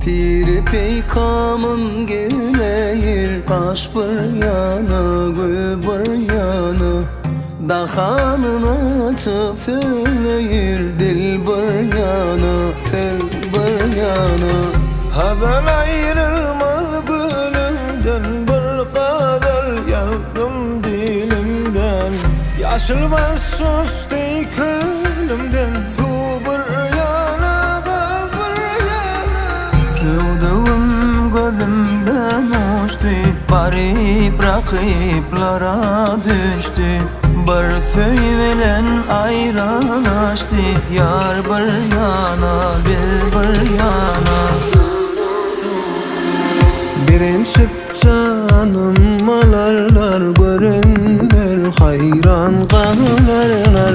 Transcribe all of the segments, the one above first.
Tiri peykamın geleyir, kaş bir yana, gül bir yana. Dahanın açıp söyleyir, dil bir yana, sev bir yana. Haber ayrılmaz gülümden, bir kadar yazdım dilimden. Yaşılmaz sus dey külümden, su bir yana, gaz bir yana. Sevduğum gözümden uçtu, barip rakiplara düştü. Bir söylen ayran açtı, yar bir yana, dil bir yana. Birinçip canım alarlar, görünler hayran kalırlar.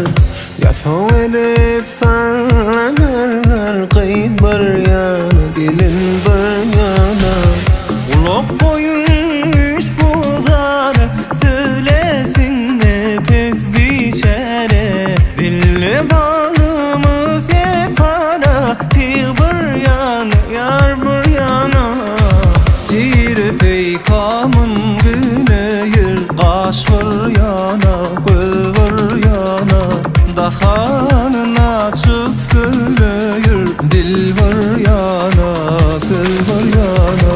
Yasov edip sallanırlar, kayıt bir yana, gelin bir yana. Ulak koymuş buzarı, söylesin nefes biçere. Zilli bağlımız yekara, tığ bir yana, yar bir yana. Tiri peykamın güleyir, kaş bir yana, gül bir yana. Dahanın açıp söyleyir, dil bir yana, söz bir yana.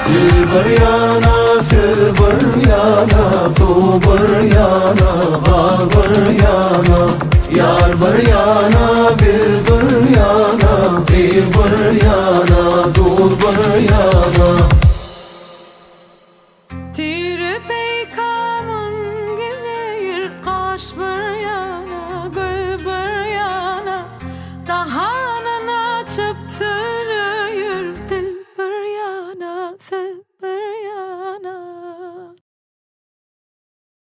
Dil bir yana, söz bir yana, su bir yana, gaz bir yana. Yar bir yana, bir